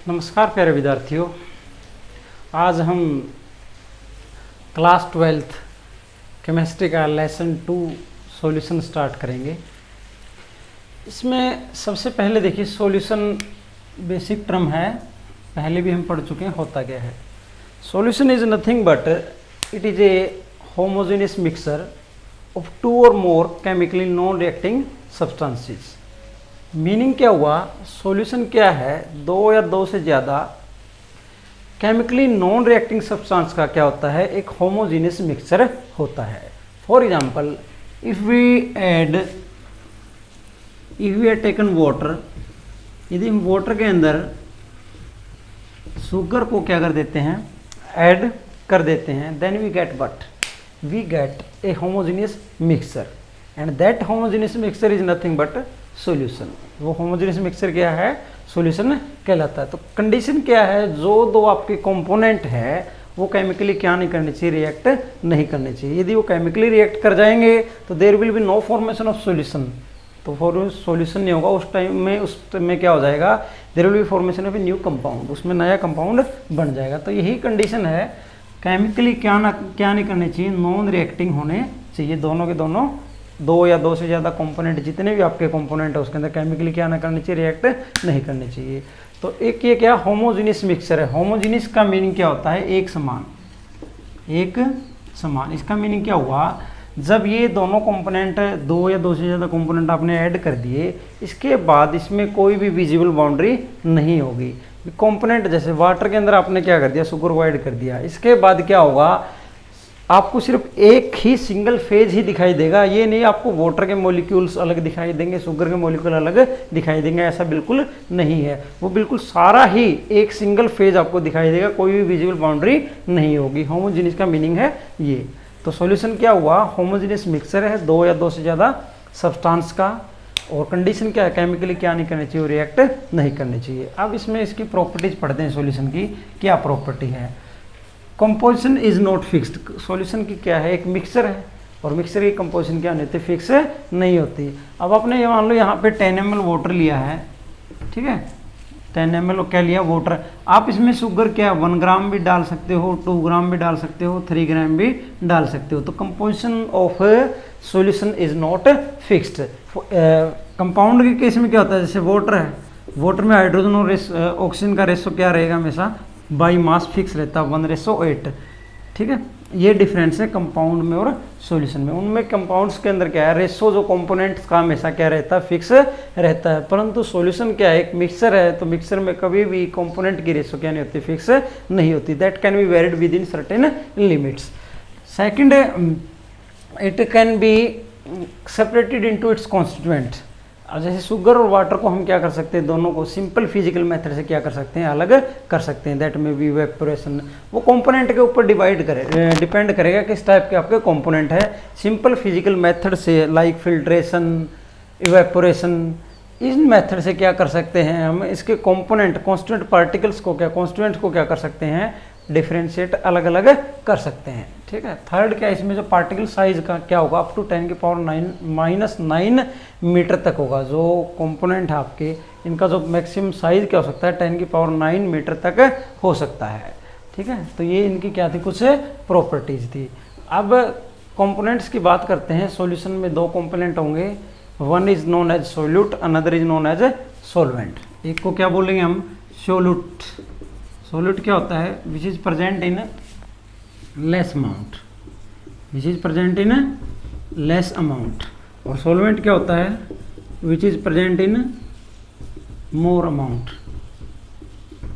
नमस्कार प्यारे विद्यार्थियों, आज हम क्लास 12th केमिस्ट्री का लेसन 2 सॉल्यूशन स्टार्ट करेंगे। इसमें सबसे पहले देखिए सॉल्यूशन बेसिक टर्म है, पहले भी हम पढ़ चुके हैं। होता क्या है? Solution is nothing but it is a homogeneous mixture of 2 और more chemically non reacting substances. Meaning क्या हुआ? सॉल्यूशन क्या है? 2 या 2 से ज़्यादा केमिकली नॉन रिएक्टिंग सब्सटेंस का क्या होता है? एक होमोजीनियस मिक्सचर होता है। For example, if we are taken water, यदि हम वाटर के अंदर शुगर को क्या कर देते हैं? ऐड कर देते हैं, then we get what? We get a homogeneous mixture and that homogeneous mixture is nothing but solution. वो होमोजेनियस मिक्सचर क्या है? सॉल्यूशन कहलाता है। तो कंडीशन क्या है? जो दो आपके कंपोनेंट है वो केमिकली क्या नहीं करनी चाहिए? रिएक्ट नहीं करनी चाहिए। यदि वो केमिकली रिएक्ट कर जाएंगे तो there will be no formation of solution, तो फॉर सॉल्यूशन नहीं होगा। उस टाइम में क्या हो जाएगा? There will be formation of a new compound, उसमें नया कंपाउंड बन जाएगा। तो यही कंडीशन है, केमिकली क्या नहीं करनी चाहिए? नॉन रिएक्टिंग होने चाहिए। दोनों के दोनों 2 या 2 से ज़्यादा कंपोनेंट, जितने भी आपके कंपोनेंट है उसके अंदर केमिकली क्या ना करनी चाहिए? रिएक्ट नहीं करनी चाहिए। तो एक ये क्या होमोजीनियस मिक्सचर है। होमोजीनियस का मीनिंग क्या होता है? एक समान, एक समान। इसका मीनिंग क्या हुआ? जब ये दोनों कंपोनेंट 2 या 2 से ज़्यादा कंपोनेंट आपने ऐड कर दिए, इसके बाद इसमें कोई भी विजिबल बाउंड्री नहीं होगी। कंपोनेंट जैसे वाटर के अंदर आपने क्या कर दिया? शुगर को ऐड कर दिया, इसके बाद क्या होगा? आपको सिर्फ एक ही सिंगल फेज ही दिखाई देगा। ये नहीं आपको वाटर के मॉलिक्यूल्स अलग दिखाई देंगे, शुगर के मॉलिक्यूल अलग दिखाई देंगे, ऐसा बिल्कुल नहीं है। वो बिल्कुल सारा ही एक सिंगल फेज आपको दिखाई देगा, कोई भी विजिबल बाउंड्री नहीं होगी। होमोजीनियस का मीनिंग है ये। तो सॉल्यूशन क्या हुआ? होमोजीनियस मिक्सचर है 2 या 2 से ज़्यादा सब्सटेंस का। और कंडीशन क्या है? केमिकली क्या नहीं करनी चाहिए? रिएक्ट नहीं करनी चाहिए। अब इसमें इसकी प्रॉपर्टीज पढ़ते हैं। सॉल्यूशन की क्या प्रॉपर्टी है? Composition is not fixed. Solution की क्या है? एक मिक्सचर है और मिक्सचर की कंपोजिशन क्या नहीं होती? फिक्स नहीं होती। अब आपने ये मान लो यहाँ पे 10 ml वाटर लिया है, ठीक है? 10 ml क्या लिया? वाटर। आप इसमें शुगर क्या 1 ग्राम भी डाल सकते हो, 2 ग्राम भी डाल सकते हो, 3 ग्राम भी डाल सकते हो। तो composition of solution is not fixed. Compound के केस में क्या होता है? जैसे वाटर है, वाटर में हाइड्रोजन और ऑक्सीजन का रेशो क्या रहेगा? हमेशा बाई मास फिक्स रहता है 1:8, ठीक है? ये डिफरेंस है कंपाउंड में और सॉल्यूशन में। उनमें कंपाउंड्स के अंदर क्या है? रेशो जो कंपोनेंट्स का हमेशा क्या रहता है? फिक्स रहता है। परंतु सॉल्यूशन क्या है? एक मिक्सचर है, तो मिक्सचर में कभी भी कंपोनेंट की रेशो क्या नहीं होती? फिक्स नहीं होती। That can be varied with in certain limits. Second, it can be separated into its constituent. अब जैसे शुगर और वाटर को हम क्या कर सकते हैं? दोनों को सिंपल फिजिकल मेथड से क्या कर सकते हैं? अलग कर सकते हैं। दैट में बी इवेपोरेशन। वो कंपोनेंट के ऊपर डिपेंड करेगा किस टाइप के आपके कंपोनेंट है। सिंपल फिजिकल मेथड से लाइक फिल्ट्रेशन, इवेपोरेशन, इन मेथड से क्या कर सकते हैं हम? इसके कंपोनेंट कॉन्स्टिट्यूएंट पार्टिकल्स को कॉन्स्टिट्यूएंट को क्या कर सकते हैं? डिफरेंशिएट अलग अलग कर सकते हैं, ठीक है? थर्ड क्या, इसमें जो पार्टिकल साइज का क्या होगा? अप टू 10⁻⁹ मीटर तक होगा। जो कंपोनेंट है आपके, इनका जो मैक्सिमम साइज क्या हो सकता है? 10⁹ मीटर तक हो सकता है, ठीक है? तो ये इनकी क्या थी? कुछ प्रॉपर्टीज थी। अब कंपोनेंट्स की बात करते हैं। सॉल्यूशन में 2 कंपोनेंट होंगे, one is known as solute, another is known as solvent. एक को क्या बोलेंगे हम? सोल्यूट। सोल्यूट क्या होता है? Which is present in less amount, which is present in less amount. और सॉल्वेंट क्या होता है? Which is present in more amount,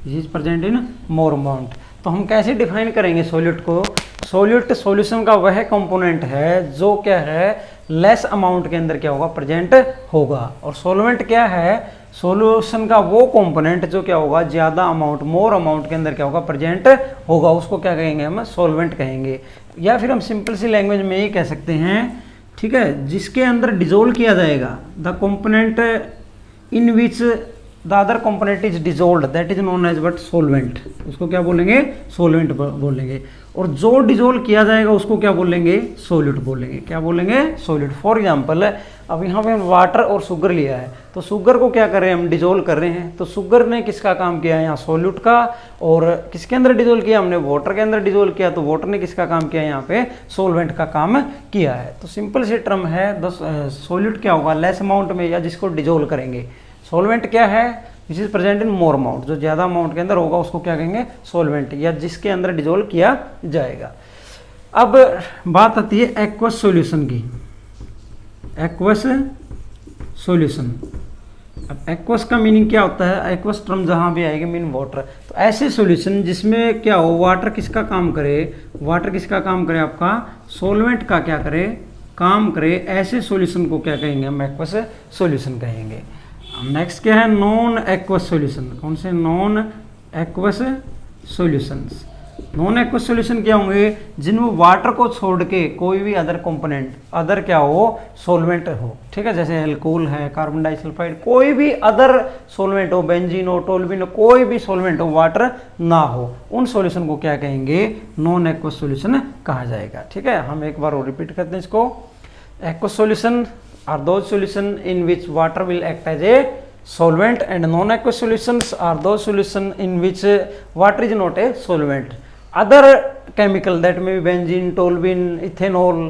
which is present in more amount. तो हम कैसे डिफाइन करेंगे सोल्यूट को? सोल्यूट सॉल्यूशन का वह कंपोनेंट है जो क्या है? लेस अमाउंट के अंदर क्या होगा? प्रेजेंट होगा। और सॉल्वेंट क्या है? सॉल्यूशन का वो कंपोनेंट जो क्या होगा? ज़्यादा अमाउंट, मोर अमाउंट के अंदर क्या होगा? प्रेजेंट होगा। उसको क्या कहेंगे हम? सॉल्वेंट कहेंगे। या फिर हम सिंपल सी लैंग्वेज में ये कह सकते हैं, ठीक है, जिसके अंदर डिजोल्व किया जाएगा, the component in which the other component is dissolve, that is known as but solvent. उसको क्या बोलेंगे? सोलवेंट बोलेंगे। और जो डिजोल्व किया जाएगा उसको क्या बोलेंगे, सोल्यूट बोलेंगे। क्या बोलेंगे, सोल्यूट। फॉर एग्जांपल अब यहाँ पे हम वाटर और शुगर लिया है, तो शुगर को क्या कर रहे हैं, हम डिजोल्व कर रहे हैं। तो शुगर ने किसका काम किया है, यहाँ सोल्यूट का। और किसके अंदर डिजोल्व किया, हमने वाटर के अंदर डिजोल्व किया, तो वाटर ने किसका काम किया, यहाँ पे सोलवेंट का काम किया है। तो सिंपल सी टर्म है, सोल्यूट क्या होगा, लेस अमाउंट में, या जिसको डिजोल्व करेंगे। सोलवेंट क्या है, which is present in more amount, जो ज्यादा अमाउंट के अंदर होगा उसको क्या कहेंगे, सोलवेंट, या जिसके अंदर डिजोल्व किया जाएगा। अब बात आती है एक्वस सॉल्यूशन की। एक्वस सॉल्यूशन, अब एक्वस का मीनिंग क्या होता है, एक्वस टर्म जहां भी आएगी मीन वाटर। तो ऐसे सॉल्यूशन जिसमें क्या हो, वाटर किसका काम करे, वाटर किसका काम करे, आपका सोलवेंट का क्या करे, काम करे, ऐसे सॉल्यूशन को क्या कहेंगे, हम एक्वस सॉल्यूशन कहेंगे। नेक्स्ट क्या है, नॉन एक्वस सॉल्यूशन। कौन से, non aqueous solutions. Non aqueous solution क्या होंगे, जिनमें वाटर को छोड़ के कोई भी अदर कंपोनेंट, अदर क्या हो, सोलवेंट हो, ठीक है। जैसे एल्कोहल है, कार्बन डाइसल्फाइड, कोई भी अदर सोलवेंट हो, बेंजीन हो, टोल्यूइन हो, कोई भी सोलवेंट हो, वाटर ना हो, उन सॉल्यूशन को क्या कहेंगे, नॉन एक्वस सॉल्यूशन कहा जाएगा। ठीक है, हम एक बार और रिपीट करते हैं इसको। Aqueous solution are those solution in which water will act as a solvent, and non-aqueous solutions are those solution in which water is not a solvent. Other chemical that may be benzene, toluene, ethanol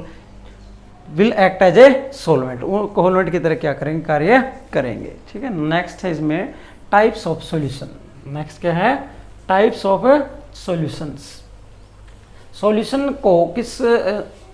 will act as a solvent. वो solvent की तरह क्या करेंगे, कार्य करेंगे। ठीक है, next है इसमें टाइप्स ऑफ सॉल्यूशन। नेक्स्ट क्या है, टाइप्स ऑफ सॉल्यूशंस। सॉल्यूशन को किस,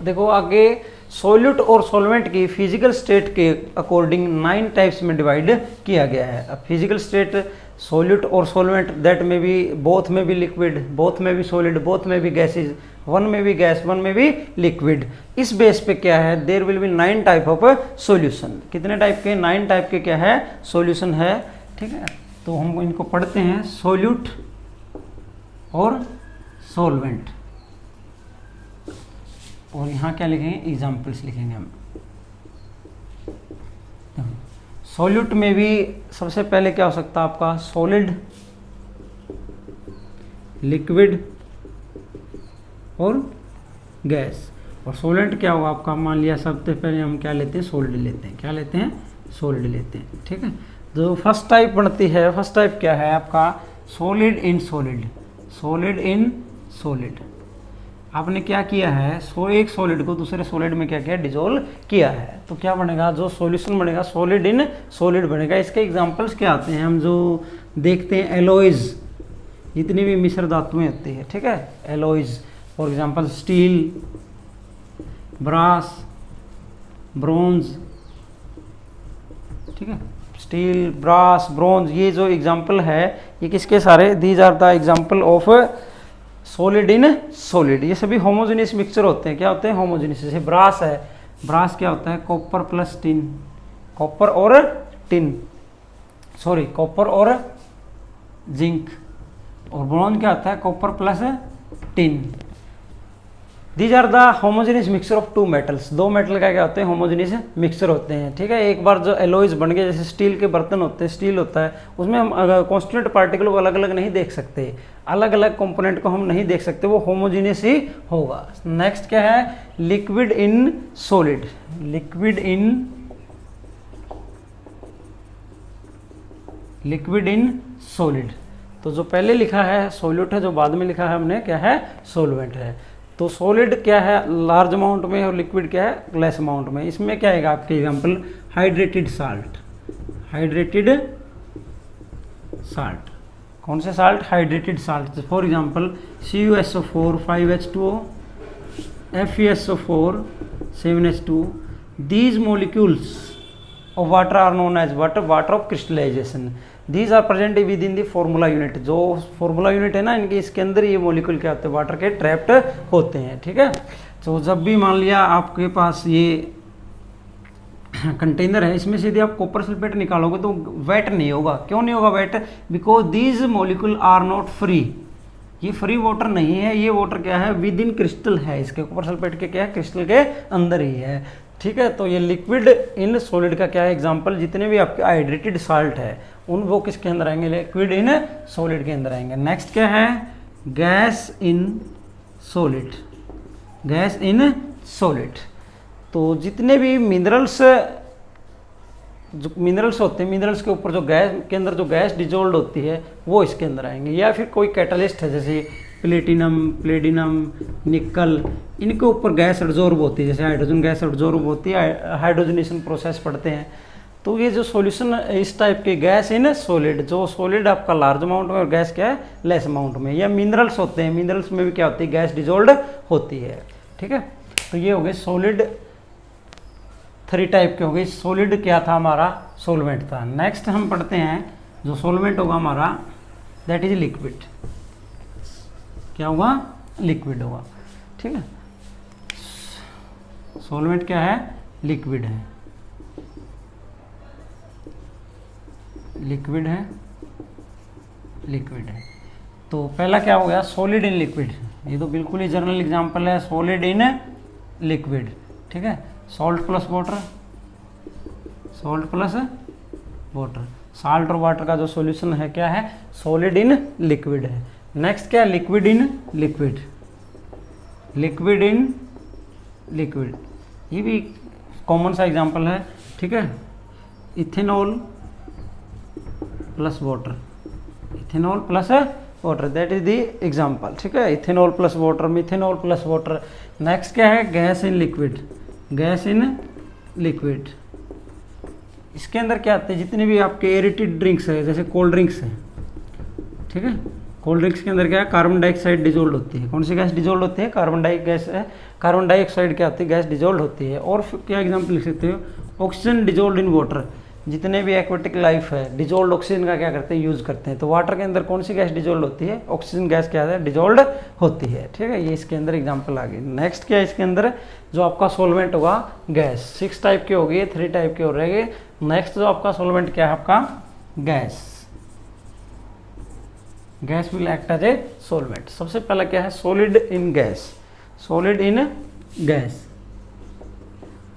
देखो आगे सोल्यूट और सोलवेंट की फिजिकल स्टेट के अकॉर्डिंग 9 टाइप्स में डिवाइड किया गया है। अब फिजिकल स्टेट, सोल्यूट और सोलवेंट, दैट में भी, बोथ में भी लिक्विड, बोथ में भी सॉलिड, बोथ में भी गैसेज, वन में भी गैस, वन में भी लिक्विड। इस बेस पे क्या है, there will be 9 type of solution. कितने टाइप के, 9 टाइप के क्या है, सॉल्यूशन है। ठीक है, तो हम इनको पढ़ते हैं, सोल्यूट और सोलवेंट। और यहाँ क्या लिखेंगे, एग्जाम्पल्स लिखेंगे हम। सॉल्यूट में भी सबसे पहले क्या हो सकता है आपका, सॉलिड, लिक्विड और गैस। और सॉलिड क्या होगा आपका, मान लिया सबसे पहले हम क्या लेते हैं, सॉलिड लेते हैं। क्या लेते हैं, सॉलिड लेते हैं। ठीक है, जो फर्स्ट टाइप बनती है, फर्स्ट टाइप क्या है आपका, solid in solid. Solid in solid, आपने क्या किया है, एक सॉलिड को दूसरे सॉलिड में क्या किया, डिजोल्व किया है। तो क्या बनेगा, जो सॉल्यूशन बनेगा, सॉलिड इन सॉलिड बनेगा। इसके एग्जांपल्स क्या आते हैं, हम जो देखते हैं, एलॉयज, जितनी भी मिश्र धातुएं होती है, ठीक है, alloys, for example steel, brass, bronze, ठीक है, स्टील, ब्रास, ब्रोंज, ये जो एग्जाम्पल है, ये किसके सारे, these are the example of solid in solid. ये सभी होमोजेनियस मिक्सचर होते हैं। क्या होते हैं, होमोजेनियस। जैसे ब्रास है, ब्रास क्या होता है, कॉपर प्लस टिन, कॉपर और टिन, सॉरी कॉपर और जिंक। और ब्रोंज क्या होता है, copper plus tin. These are the homogeneous mixture of two metals. दो मेटल का क्या होते हैं, होमोजेनियस मिक्सचर होते हैं। ठीक है, एक बार जो एलॉयज बन गए, जैसे स्टील के बर्तन होते हैं, स्टील होता है, उसमें हम कॉन्स्टिट्यूएंट पार्टिकल को अलग अलग नहीं देख सकते, अलग अलग कंपोनेंट को हम नहीं देख सकते, वो होमोजेनियस ही होगा। नेक्स्ट क्या है, liquid in solid. Liquid in solid. तो जो पहले लिखा है सोल्यूट है, जो बाद में लिखा है हमने क्या है, सोलवेंट है। तो सॉलिड क्या है, लार्ज अमाउंट में, और लिक्विड क्या है, लेस अमाउंट में। इसमें क्या आएगा आपके example, hydrated salt. Hydrated salt, कौन से salt, hydrated salt. For example CuSO4 5H2O, FeSO4 7H2। These molecules of water are known as what, water of crystallization. These are present within the formula unit. जो formula unit है ना इनके, इसके अंदर ये molecule क्या होते हैं, वाटर के ट्रैप्ड होते हैं। ठीक है, तो जब भी मान लिया आपके पास ये कंटेनर है, इसमें से यदि आप कॉपर सल्फेट निकालोगे तो वेट नहीं होगा। क्यों नहीं होगा wet, because these molecule are not free. ये फ्री वाटर नहीं है, ये वाटर क्या है, विद इन क्रिस्टल है, इसके कॉपर सल्फेट के क्या है, क्रिस्टल के अंदर ही है। ठीक है, तो ये लिक्विड इन सॉलिड का क्या है एग्जांपल, जितने भी आपके हाइड्रेटेड साल्ट है उन वो किसके अंदर आएंगे, लिक्विड इन सॉलिड के अंदर आएंगे। नेक्स्ट क्या है, gas in solid, gas in solid. तो जितने भी मिनरल्स होते हैं, मिनरल्स के ऊपर जो गैस के अंदर जो गैस डिजोल्व होती है वो इसके अंदर आएंगे, या फिर कोई कैटलिस्ट है जैसे प्लेटिनम, प्लेडिनम, निकल, इनके ऊपर गैस एब्जॉर्ब होती है, जैसे हाइड्रोजन गैस एब्जॉर्ब होती है, हाइड्रोजनेशन प्रोसेस पढ़ते हैं। तो ये जो सॉल्यूशन इस टाइप के गैस इन सॉलिड, जो सॉलिड आपका लार्ज अमाउंट में और गैस क्या है लेस अमाउंट में, या मिनरल्स होते हैं, मिनरल्स में भी क्या होती है गैस डिजोल्व होती है। ठीक है, तो ये हो गए सॉलिड, 3 टाइप के हो गए। सॉलिड क्या था हमारा, सॉल्वेंट था। नेक्स्ट हम पढ़ते हैं जो सॉल्वेंट होगा हमारा, दैट इज लिक्विड। क्या होगा, लिक्विड होगा। ठीक है, सॉल्वेंट क्या है, लिक्विड है, लिक्विड है, लिक्विड है। तो पहला क्या हो गया, सॉलिड इन लिक्विड। ये तो बिल्कुल ही जनरल एग्जांपल है, सॉलिड इन लिक्विड। ठीक है, salt plus water, salt plus water, salt और वाटर का जो सॉल्यूशन है क्या है, सॉलिड इन लिक्विड है। नेक्स्ट क्या है, liquid in liquid, liquid in liquid, ये भी कॉमन सा एग्जांपल है। ठीक है, ethanol plus water, ethanol plus water, that is the example. ठीक है, ethanol plus water, methanol plus water. Next क्या है, gas in liquid, gas in liquid. इसके अंदर क्या आते हैं, जितने भी आपके एरेटेड ड्रिंक्स है, जैसे कोल्ड ड्रिंक्स है। ठीक है, कोल्ड ड्रिंक्स के अंदर क्या है, कार्बन डाइऑक्साइड डिजोल्व होती है। कौन सी गैस डिजोल्व होती है, कार्बन गैस है, कार्बन डाइऑक्साइड क्या होती है, गैस डिजोल्व होती है। और क्या एग्जांपल लिख सकते हो, ऑक्सीजन डिजोल्व इन वाटर। जितने भी एक्वेटिक लाइफ है डिजोल्व ऑक्सीजन का क्या करते हैं, यूज करते हैं। तो वाटर के अंदर कौन सी गैस डिजोल्व होती है, ऑक्सीजन गैस क्या है, डिजोल्व होती है। ठीक है, ये इसके अंदर एग्जांपल आ गई। नेक्स्ट क्या है, इसके अंदर जो आपका सोलवेंट होगा गैस, 6 टाइप के हो गए, 3 टाइप के हो रहेंगे। नेक्स्ट जो आपका सोलवेंट क्या है, आपका gas, gas will act as a solvent. सबसे पहला क्या है, solid in gas, solid in gas,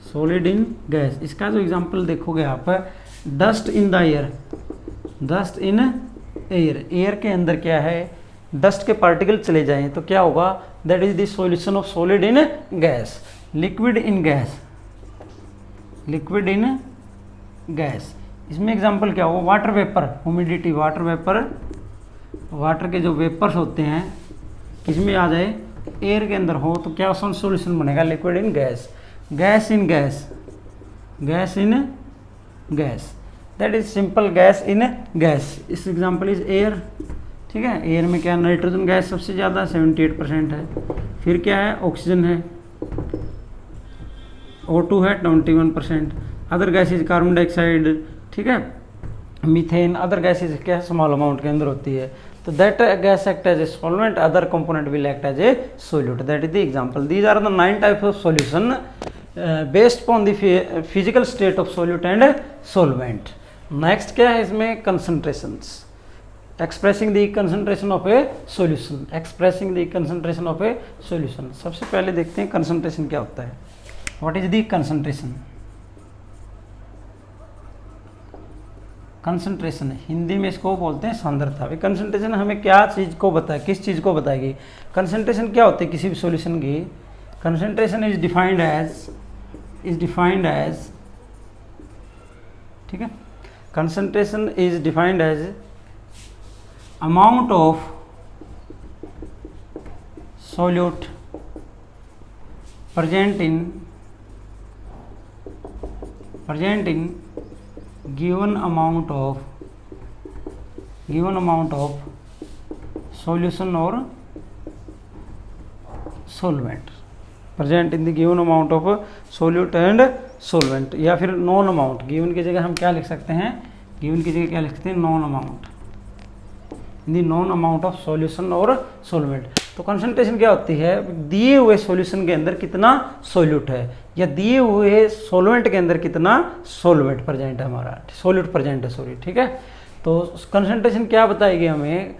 solid in gas. इसका जो एग्जांपल देखोगे आप, dust in the air, dust in air, air के अंदर क्या है, डस्ट के पार्टिकल चले जाएं तो क्या होगा, that is the solution of solid in gas. Liquid in gas, liquid in gas, इसमें एग्जांपल क्या होगा, water vapour, humidity, water vapour, water के जो वेपर्स होते हैं किसमें आ जाए, एयर के अंदर हो तो क्या सॉल्यूशन बनेगा, liquid in gas. Gas in gas, gas in gas, that is simple gas in gas. इस एग्जांपल इज एयर। ठीक है, एयर में क्या, नाइट्रोजन गैस सबसे ज़्यादा 78% है। फिर क्या है, ऑक्सीजन है, O2 है 21%। अदर गैसेज कार्बन डाइऑक्साइड, ठीक है, मीथेन, अदर गैसेज क्या स्मॉल अमाउंट के अंदर होती है। तो that gas act as a solvent, other component will act as a solute, that is the example. These are the 9 types of solution based upon the physical state of solute and solvent. Next क्या है इसमें, concentrations, expressing the concentration of a solution, expressing the concentration of a solution. सबसे पहले देखते हैं concentration क्या होता है, what is the concentration. Concentration Hindi में इसको बोलते हैं सांद्रता। अभी कंसंट्रेशन हमें क्या चीज़ को बताए, किस चीज़ को बताएगी। कंसंट्रेशन क्या होती है किसी भी सॉल्यूशन की, कंसंट्रेशन इज डिफाइंड एज, ठीक है, concentration is defined as amount of solute present in given amount of solution or solvent, present in the given amount of solute and solvent, या फिर नॉन अमाउंट। गिवन की जगह हम क्या लिख सकते हैं, गिवन की जगह क्या लिख सकते हैं, non amount, in the non amount of solution और सोलवेंट। तो कंसंट्रेशन क्या होती है, दिए हुए सॉल्यूशन के अंदर कितना सोल्यूट है, या दिए हुए सॉल्वेंट के अंदर कितना सोलवेंट प्रेजेंट है, हमारा सोल्यूट प्रेजेंट है, सॉरी, ठीक है। तो कंसंट्रेशन क्या बताएगी हमें,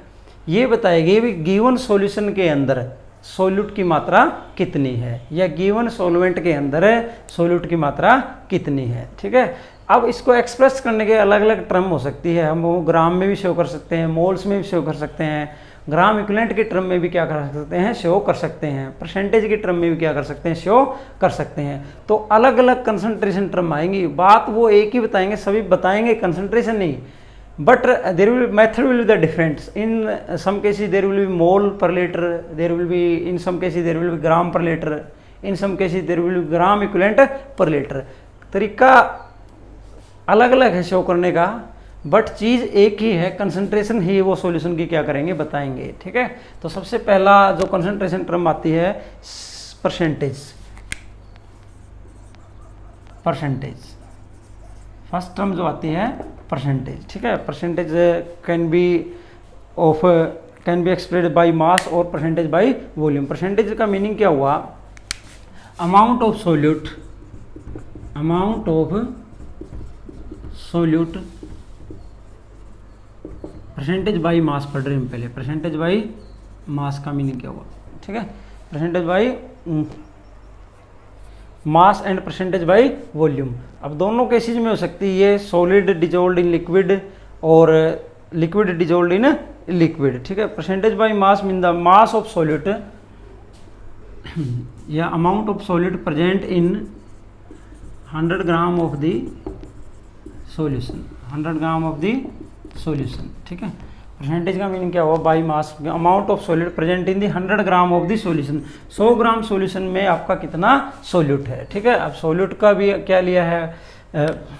ये बताएगी भी गिवन सॉल्यूशन के अंदर सोल्यूट की मात्रा कितनी है, या गिवन सॉल्वेंट के अंदर सोल्यूट की मात्रा कितनी है, ठीक है। अब इसको एक्सप्रेस करने के अलग अलग टर्म हो सकती है, हम वो ग्राम में भी शो कर सकते हैं, मोल्स में भी शो कर सकते हैं, ग्राम इक्विवेलेंट के टर्म में भी क्या कर सकते हैं, शो कर सकते हैं, परसेंटेज के टर्म में भी क्या कर सकते हैं, शो कर सकते हैं। तो अलग अलग कंसंट्रेशन टर्म आएंगी, बात वो एक ही बताएंगे, सभी बताएंगे, कंसंट्रेशन नहीं, but there will method will be the different. In some cases there will be mole per litre, there will be in some cases there will be gram per litre, in some cases there will be gram equivalent per litre. तरीका अलग अलग है show करने का, but चीज़ एक ही है, concentration ही वो solution की क्या करेंगे, बताएंगे। ठीक है, तो सबसे पहला जो कंसंट्रेशन टर्म आती है परसेंटेज, परसेंटेज फर्स्ट टर्म जो आती है परसेंटेज। ठीक है, percentage can be expressed by mass और परसेंटेज बाय वॉल्यूम। परसेंटेज का मीनिंग क्या हुआ, amount of solute, amount of solute percentage by मास पढ़ रहे हैं पहले, परसेंटेज बाई मास का मीनिंग क्या हुआ। ठीक है, percentage by mass and percentage by volume. अब दोनों केसेज में हो सकती है ये सॉलिड डिजोल्ड इन लिक्विड और लिक्विड डिजोल्ड इन लिक्विड। ठीक है, percentage by mass mean the mass of solute या amount of solute present in 100 gram of the solution, 100 gram of the solution. ठीक है, परसेंटेज का मीनिंग क्या हुआ, by mass amount of solute present in the 100 gram of the solution. 100 gram solution में आपका कितना solute है। ठीक है, अब सॉल्यूट का भी क्या लिया है,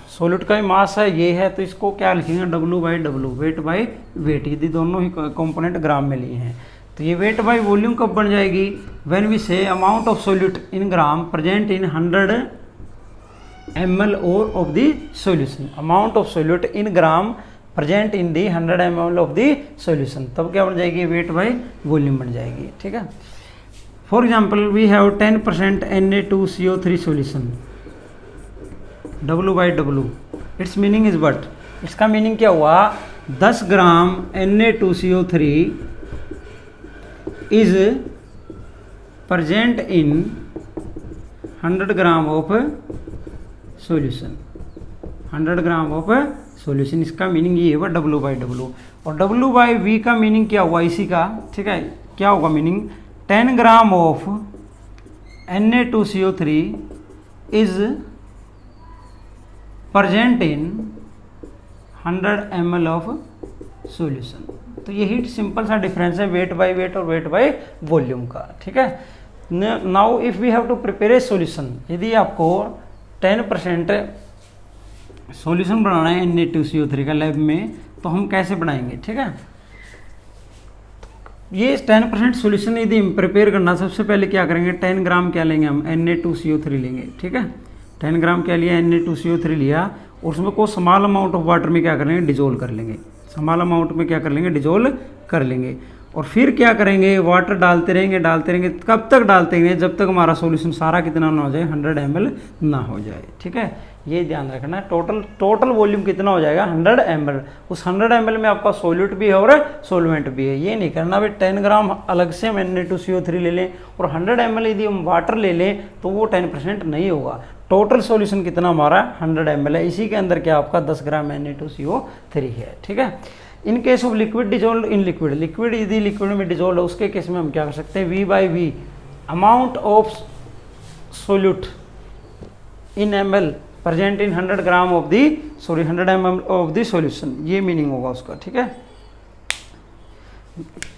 सॉल्यूट का भी मास है ये है, तो इसको क्या लिखेंगे, W by W, wait by wait, यदि दोनों ही कंपोनेंट ग्राम में लिए हैं। तो ये वेट बाई वॉल्यूम कब बन जाएगी, व्हेन वी से amount of solute in gram present in 100 ml और of the solution, amount of solute in gram present in the 100 ml of the solution, तब क्या बन जाएगी, वेट बाई वॉल्यूम बन जाएगी। ठीक है, for example we have 10% Na2CO3 solution, W by W, it's meaning is but, इसका meaning क्या हुआ, 10 gram Na2CO3 is present in 100 gram of solution, 100 gram of solution. इसका मीनिंग ये हुआ W बाई W। और W बाई V का meaning क्या हुआ इसी का, ठीक है, क्या होगा meaning, 10 gram of Na2CO3 is present in 100 ml of solution. तो ये ही सिंपल सा डिफरेंस है वेट बाई वेट और वेट बाई वॉल्यूम का। ठीक है, now if we have to prepare a solution, यदि आपको 10% सॉल्यूशन बनाना है Na2CO3 का लैब में, तो हम कैसे बनाएंगे। ठीक है, ये 10% सॉल्यूशन यदि प्रिपेयर करना, सबसे पहले क्या करेंगे, 10 ग्राम क्या लेंगे हम, Na2CO3 लेंगे। ठीक है, 10 ग्राम क्या लिया, Na2CO3 लिया, और उसमें को स्मॉल अमाउंट ऑफ वाटर में क्या करेंगे, डिजोल्व कर लेंगे, स्मॉल अमाउंट में क्या कर लेंगे, डिजोल्व कर लेंगे। और फिर क्या करेंगे, वाटर डालते रहेंगे, कब तक डालते रहेंगे, जब तक हमारा सॉल्यूशन सारा कितना ना हो जाए, 100 ml ना हो जाए। ठीक है, ये ध्यान रखना, टोटल वॉल्यूम कितना हो जाएगा, 100 ml। उस 100 ml में आपका सॉल्यूट भी है और सॉल्वेंट भी है। ये नहीं करना भाई 10 ग्राम अलग से हम Na2CO3 ले लें और 100 ml यदि हम वाटर ले लें तो वो 10% नहीं होगा। टोटल सॉल्यूशन कितना हमारा 100 ml है, इसी के अंदर क्या आपका 10 ग्राम Na2CO3 है। ठीक है, in case of liquid dissolve in liquid, liquid यदि लिक्विड में डिजोल्व है उसके केस में हम क्या कर सकते हैं, V by V, amount of solute in ml present in 100 gram of the 100 ml of the solution, ये मीनिंग होगा उसका। ठीक है,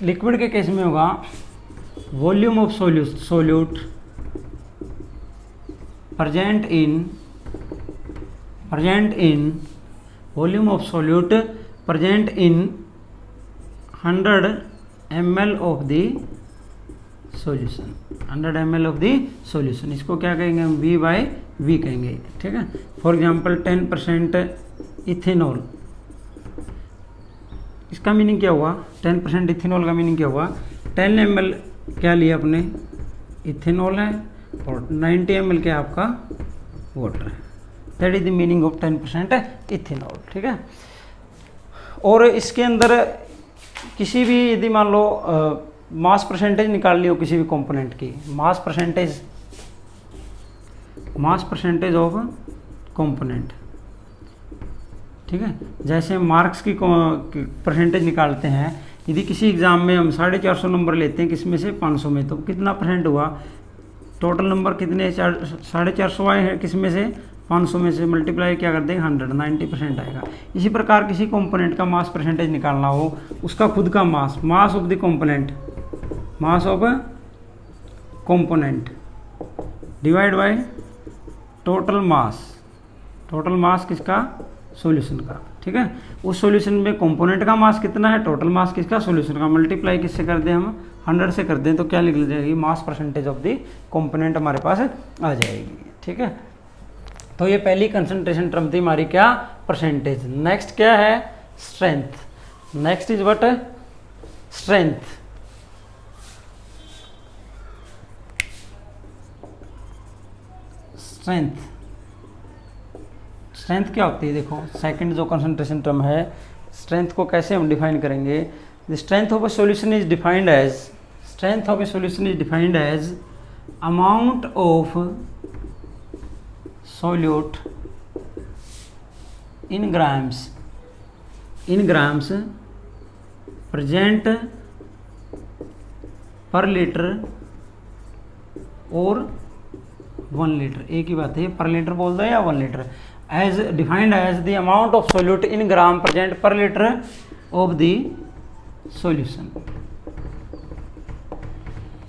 लिक्विड के केस में होगा volume of solute present in volume of solute present in 100 ml of the solution, 100 ml of the solution, इसको क्या कहेंगे हम, V बाई V कहेंगे। ठीक है, फॉर एग्जांपल 10% इथेनॉल, इसका मीनिंग क्या हुआ, 10% इथेनॉल का मीनिंग क्या हुआ, 10 ml क्या लिया अपने, इथेनॉल है, और 90 ml क्या आपका वाटर है। That is the meaning of 10% ethanol. ठीक है, और इसके अंदर किसी भी यदि मान लो मास परसेंटेज निकाल लियो किसी भी कंपोनेंट की, मास परसेंटेज ऑफ कंपोनेंट, ठीक है, जैसे मार्क्स की परसेंटेज निकालते हैं, यदि किसी एग्ज़ाम में हम 450 नंबर लेते हैं, किसमें से 500 में, तो कितना परसेंट हुआ, टोटल नंबर कितने 450 आए हैं, किसमें से 500 में से मल्टीप्लाई क्या कर देंगे 100, 90% आएगा। इसी प्रकार किसी कंपोनेंट का मास परसेंटेज निकालना हो, उसका खुद का mass of the component, mass of component divide by total mass किसका, सॉल्यूशन का, ठीक है। उस सॉल्यूशन में कंपोनेंट का मास कितना है, टोटल मास किसका, सॉल्यूशन का, मल्टीप्लाई किससे कर दें हम 100 से कर दें, तो क्या लिख जाएगी, mass percentage of the component हमारे पास आ जाएगी, ठीक है। तो ये पहली कंसंट्रेशन टर्म थी हमारी, क्या, परसेंटेज। नेक्स्ट क्या है, strength. Next is what, strength. Strength क्या होती है, देखो सेकंड जो कंसंट्रेशन टर्म है, स्ट्रेंथ को कैसे हम डिफाइन करेंगे। The strength of a solution is defined as amount of solute in grams present per liter और 1 लीटर, एक ही बात है, पर लीटर बोल दो या 1 litre. As defined as the amount of solute in gram present per litre of the solution.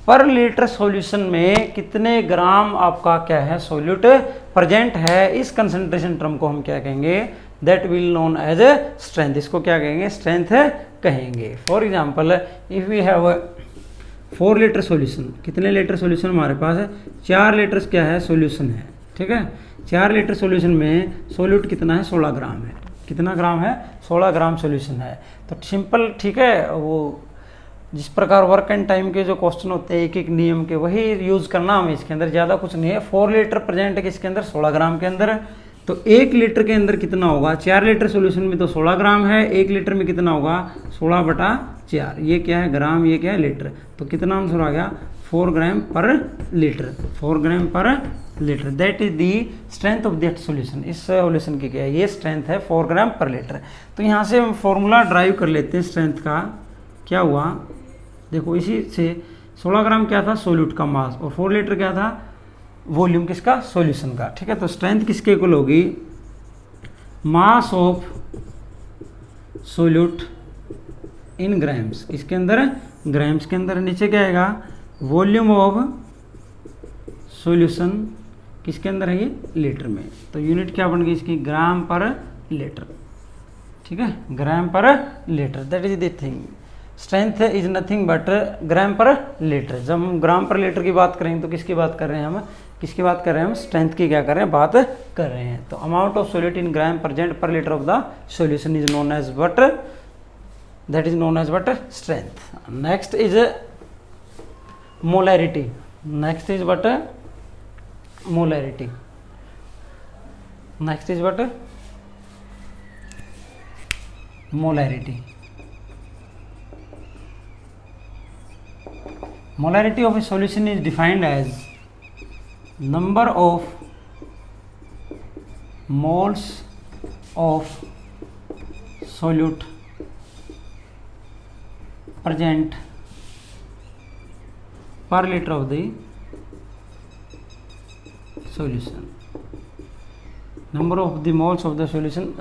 Per litre solution में कितने ग्राम आपका क्या है, सोल्यूट प्रेजेंट है, इस कंसंट्रेशन टर्म को हम क्या कहेंगे, that will known as strength. इसको क्या कहेंगे, स्ट्रेंथ कहेंगे। For example if we have 4 litre solution, कितने लीटर सॉल्यूशन हमारे पास है, 4 लीटर क्या है, सॉल्यूशन है, ठीक है। 4 लीटर सॉल्यूशन में सोल्यूट कितना है, 16 ग्राम है। कितना ग्राम है, 16 ग्राम सॉल्यूशन है। तो सिंपल, ठीक है, वो जिस प्रकार वर्क एंड टाइम के जो क्वेश्चन होते हैं एक एक नियम के, वही यूज़ करना हमें, इसके अंदर ज़्यादा कुछ नहीं है। 4 लीटर प्रेजेंट है किसके अंदर, 16 ग्राम के अंदर। तो 1 लीटर के अंदर कितना होगा, 4 लीटर सॉल्यूशन में तो 16 ग्राम है, 1 लीटर में कितना होगा, 16/4। ये क्या है, ग्राम, ये क्या है, लीटर। तो कितना आंसर आ गया, 4 ग्राम per litre, 4 gram per litre. That is the strength of that solution. इस सॉल्यूशन की क्या है, ये स्ट्रेंथ है 4 ग्राम पर लीटर। तो यहाँ से हम फॉर्मूला ड्राइव कर लेते हैं स्ट्रेंथ का। क्या हुआ, देखो इसी से 16 ग्राम क्या था, सोल्यूट का मास, और 4 लीटर क्या था, वॉल्यूम किसका, सॉल्यूशन का, ठीक है। तो स्ट्रेंथ किसके इक्वल होगी, मास ऑफ सोल्यूट इन ग्राम्स, इसके अंदर ग्राम्स के अंदर, नीचे क्या आएगा, वॉल्यूम ऑफ सॉल्यूशन किसके अंदर है, ये लीटर में। तो यूनिट क्या बन गई इसकी, ग्राम पर लीटर, ठीक है, gram per litre. That is the thing, strength is nothing but gram per litre. जब हम ग्राम पर लीटर की बात करेंगे तो किसकी बात कर रहे हैं हम, किसकी बात कर रहे हैं हम, स्ट्रेंथ की क्या कर रहे हैं, बात कर रहे हैं। तो amount of solute in gram present per litre of the solution is known as but, that is known as but strength. Next is molarity. Next is but molarity. Next is but molarity. Molarity of a solution is defined as number of moles of solute present per liter of the solution. Number of the moles of the solution.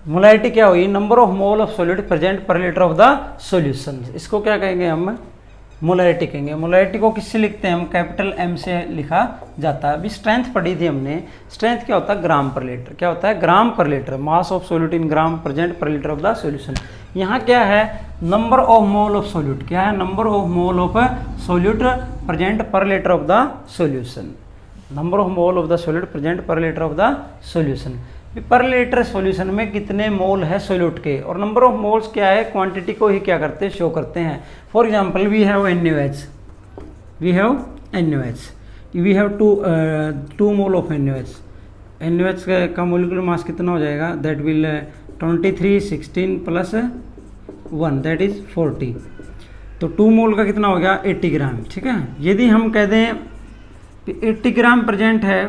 Molarity क्या हुई, number of mole of solute present per litre of the solution. इसको क्या कहेंगे हम, molarity कहेंगे। Molarity को किससे लिखते हैं हम, कैपिटल M से लिखा जाता है। अभी स्ट्रेंथ पढ़ी थी हमने, स्ट्रेंथ क्या होता है, ग्राम पर लीटर। क्या होता है, gram per litre, mass of solute in gram present per litre of the solution. यहाँ क्या है, number of mole of solute, क्या है, number of mole of solute present per litre of the solution. Number of mole of the solute present per litre of the solution. Per litre solution में कितने mole है solute के, और number of moles क्या है, quantity को ही क्या करते हैं, शो करते हैं। For example we have NaOH, we have 2 mole of NaOH का मोलिकुलर मास कितना हो जाएगा, that will 23 16 plus 1 that is 40। तो 2 मोल का कितना हो गया, 80 ग्राम, ठीक है। यदि हम कह दें 80 ग्राम प्रेजेंट है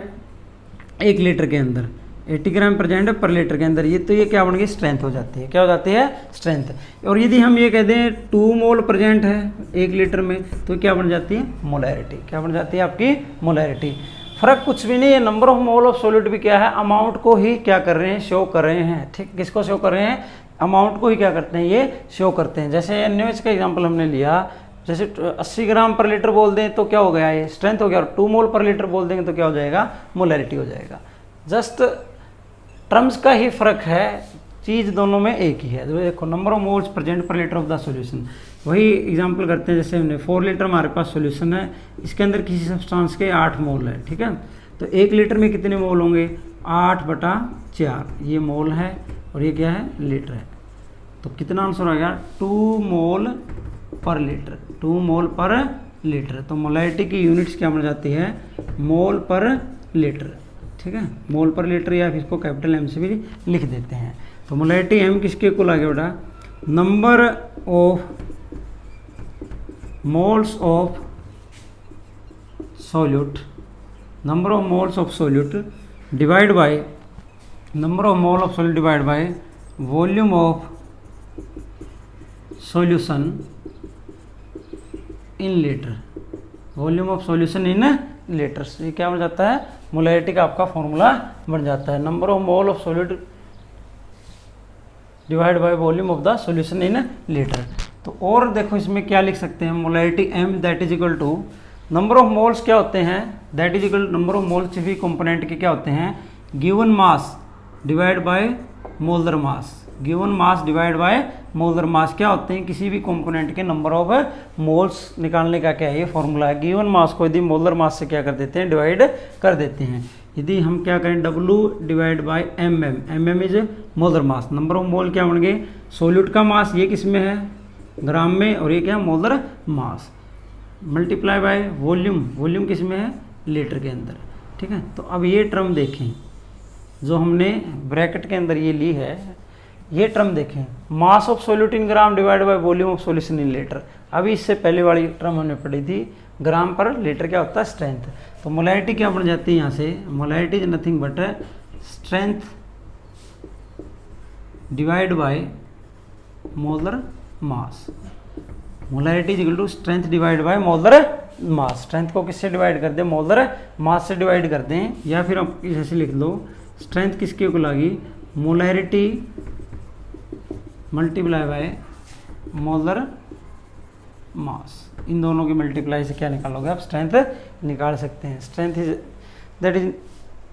1 लीटर के अंदर, 80 ग्राम प्रेजेंट पर लीटर के अंदर, ये तो ये क्या बन गई, स्ट्रेंथ हो जाती है। क्या हो जाती है, स्ट्रेंथ। और यदि हम ये कह दें 2 मोल प्रेजेंट है 1 लीटर में, तो क्या बन जाती है, मोलैरिटी। क्या बन जाती है आपकी, मोलैरिटी। फर्क कुछ भी नहीं है, number of mole of solid भी क्या है, अमाउंट को ही क्या कर रहे हैं, शो कर रहे हैं। ठीक, किसको शो कर रहे हैं, अमाउंट को ही क्या करते हैं, ये शो करते हैं। जैसे एनएच का एग्जांपल हमने लिया, जैसे 80 ग्राम पर लीटर बोल दें तो क्या हो गया, ये स्ट्रेंथ हो गया। और 2 मोल पर लीटर बोल देंगे तो क्या हो जाएगा, मोलैरिटी हो जाएगा। जस्ट टर्म्स का ही फर्क है, चीज़ दोनों में एक ही है। तो देखो number of moles present per litre of the solution, वही एग्जांपल करते हैं। जैसे हमने 4 लीटर हमारे पास सॉल्यूशन है, इसके अंदर किसी सब्सटेंस के 8 मोल है। ठीक है, तो 1 लीटर में कितने मोल होंगे, 8/4 ये मोल है, और ये क्या है, लीटर है। तो कितना आंसर आ गया, 2 मोल पर लीटर। 2 मोल पर लीटर। तो मोलैरिटी की यूनिट्स क्या बन जाती है, मोल पर लीटर। ठीक है, मोल पर लीटर, या फिर इसको कैपिटल एम से भी लिख देते हैं। तो मोलैरिटी एम किसके इक्वल आ गया बेटा, number of moles of solute, number of moles of solute divide by number of mole of solute divide by volume of solution in litre. Volume of solution in litres, ये क्या बन जाता है, molarity का आपका formula बन जाता है। Number of mole of solid divide by volume of the solution in litre. तो और देखो इसमें क्या लिख सकते हैं, molarity M that is equal to number of moles क्या होते हैं, that is equal number of moles भी कंपोनेंट के क्या होते हैं, given mass divide by molar mass. Given mass divide by molar mass क्या होते हैं, किसी भी कंपोनेंट के नंबर ऑफ मोल्स निकालने का क्या है, ये फॉर्मूला है। गिवन मास को यदि मोलर मास से क्या कर देते हैं, डिवाइड कर देते हैं। यदि हम क्या करें, W divide by mm is molar mass. Number of मोल क्या बन गए, सोल्यूट का मास ये किस में है, ग्राम में, और ये क्या molar mass, multiply by volume, volume किस में है, लीटर के अंदर। ठीक है, तो अब ये टर्म देखें जो हमने ब्रैकेट के अंदर ये ली है, ये टर्म देखें, मास of solute in gram divide by volume of solution in litre. अभी इससे पहले वाली टर्म हमने पढ़ी थी, ग्राम पर लीटर क्या होता है, स्ट्रेंथ। तो मोलैरिटी क्या बन जाती है यहाँ से, molarity is nothing but strength divide by molar mass. Molarity is equal to strength divide by molar mass. Strength को किससे डिवाइड कर दें, मोलर मास से डिवाइड कर दें, या फिर आप ऐसे लिख लो, स्ट्रेंथ किसके इक्वल आ गई, molarity multiply by molar mass. इन दोनों की मल्टीप्लाई से क्या निकालोगे आप, स्ट्रेंथ निकाल सकते हैं। Strength is that is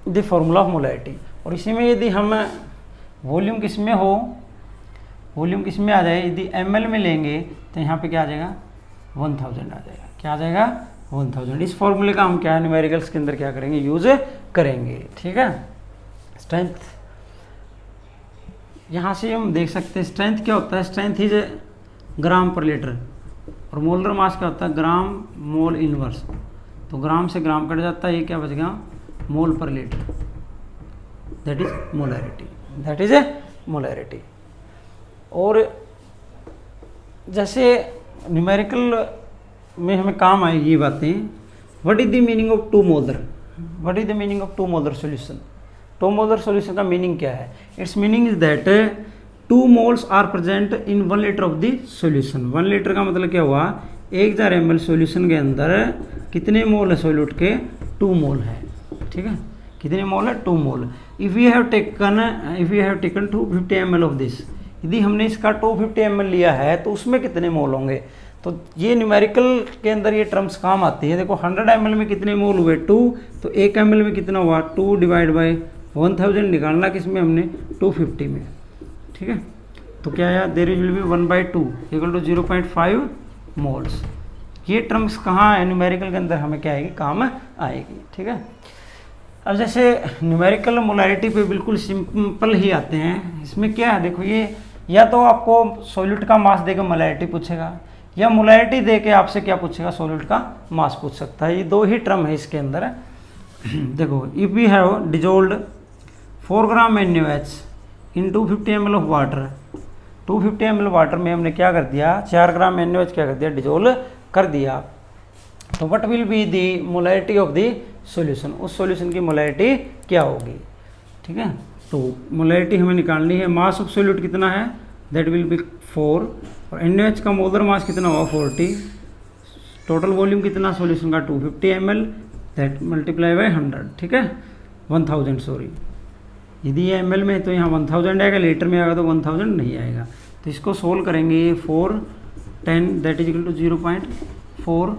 the formula of molarity. और इसी में यदि हम वॉल्यूम किस में हो, वॉल्यूम किस में आ जाए, यदि ml में लेंगे तो यहाँ पे क्या आ जाएगा, 1000 आ जाएगा। क्या आ जाएगा, 1000। इस फॉर्मूले का हम क्या है, न्यूमेरिकल्स के अंदर क्या करेंगे, यूज करेंगे। ठीक है, स्ट्रेंथ यहाँ से हम देख सकते हैं, स्ट्रेंथ क्या होता है, strength is gram per litre, और मोलर मास क्या होता है, ग्राम मोल इनवर्स। तो ग्राम से ग्राम कट जाता है, ये क्या बच गया, mole per litre, that is molarity, that is molarity. और जैसे न्यूमेरिकल में हमें काम आएगी ये बातें, what is the meaning of 2 molar, what is the meaning of 2 molar solution. 2 molar solution का मीनिंग क्या है, it's meaning is that 2 moles are present in 1 litre of the solution. 1 litre का मतलब क्या हुआ, 1000 ml सॉल्यूशन के अंदर कितने मोल है, सॉल्यूट के 2 मोल है। ठीक है, कितने मोल है, 2 mole. If you have taken 250 ml of this, यदि हमने इसका 250 ml लिया है तो उसमें कितने मोल होंगे। तो ये न्यूमेरिकल के अंदर ये टर्म्स काम आती है। देखो 100 ml में कितने मोल हुए, 2, तो 1 ml में कितना हुआ, 2 डिवाइड बाय 1000 निकालना किसमें हमने, 250 में। ठीक है, तो क्या आया, there will be 1/2 equal to 0.5 moles. ये टर्म्स कहाँ है, न्यूमेरिकल के अंदर हमें क्या आएगी, काम आएगी। ठीक है, अब जैसे न्यूमेरिकल मोलैरिटी पे बिल्कुल सिंपल ही आते हैं। इसमें क्या है, देखो ये या तो आपको सॉल्यूट का मास देकर मोलैरिटी पूछेगा, या मोलैरिटी दे के आपसे क्या पूछेगा, सॉल्यूट का मास पूछ सकता है। ये 2 ही टर्म है इसके अंदर। देखो, if we have dissolved 4 gram NaOH in 250 ml of water, 250 ml water में हमने क्या कर दिया, 4 ग्राम NaOH क्या कर दिया, डिजोल्व कर दिया। तो what will be the molarity of the solution, उस सॉल्यूशन की मोलैरिटी क्या होगी। ठीक है। तो मोलैरिटी हमें निकालनी है। मास ऑफ सोल्यूट कितना है, दैट विल बी 4, और NaOH का मोलर मास कितना हुआ 40, टोटल वॉल्यूम कितना सॉल्यूशन का 250 ml, दैट मल्टीप्लाई बाय 100, ठीक है, 1000 सॉरी। यदि ये ml में है तो यहाँ 1000 आएगा, लीटर में आएगा तो 1000 नहीं आएगा। तो इसको सोल्व करेंगे, ये 4 10 that is equal to 0.4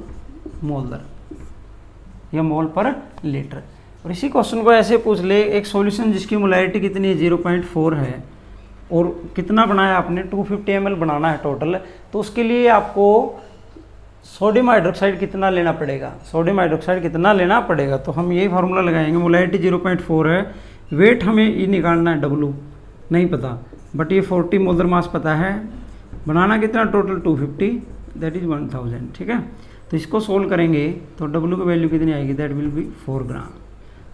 molar या मोल पर लीटर। और इसी क्वेश्चन को ऐसे पूछ ले, एक सॉल्यूशन जिसकी मोलैरिटी कितनी है 0.4 है और कितना बनाया आपने 250 ml बनाना है टोटल, तो उसके लिए आपको सोडियम हाइड्रोक्साइड कितना लेना पड़ेगा, सोडियम हाइड्रोक्साइड कितना लेना पड़ेगा। तो हम यही फार्मूला लगाएंगे, मोलैरिटी 0.4 है, वेट हमें ये निकालना है W नहीं पता, बट ये 40 मोलर मास पता है, बनाना कितना टोटल 250 दैट इज 1000, ठीक है। तो इसको सोल्व करेंगे तो W की वैल्यू कितनी आएगी, दैट विल बी 4 ग्राम।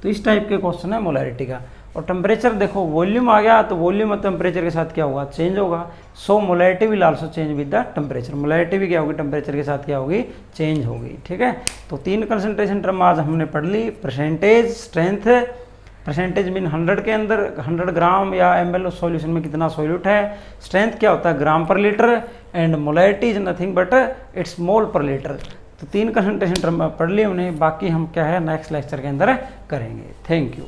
तो इस टाइप के क्वेश्चन है मोलैरिटी का। और टेम्परेचर देखो, वॉल्यूम आ गया तो वॉल्यूम और टेम्परेचर के साथ क्या होगा, चेंज होगा। So molarity will also change with the temperature, molarity भी क्या होगी, टेम्परेचर के साथ क्या होगी, चेंज होगी, ठीक है। तो 3 कंसंट्रेशन टर्म आज हमने पढ़ ली। परसेंटेज, स्ट्रेंथ, परसेंटेज मीन 100 के अंदर 100 ग्राम या ml सॉल्यूशन में कितना सॉल्यूट है, स्ट्रेंथ क्या होता है gram per litre, and molarity is nothing but it's mole per litre. तो 3 कंसंट्रेशन टर्म पढ़ लिए हमने, बाकी हम क्या है नेक्स्ट लेक्चर के अंदर करेंगे। Thank you.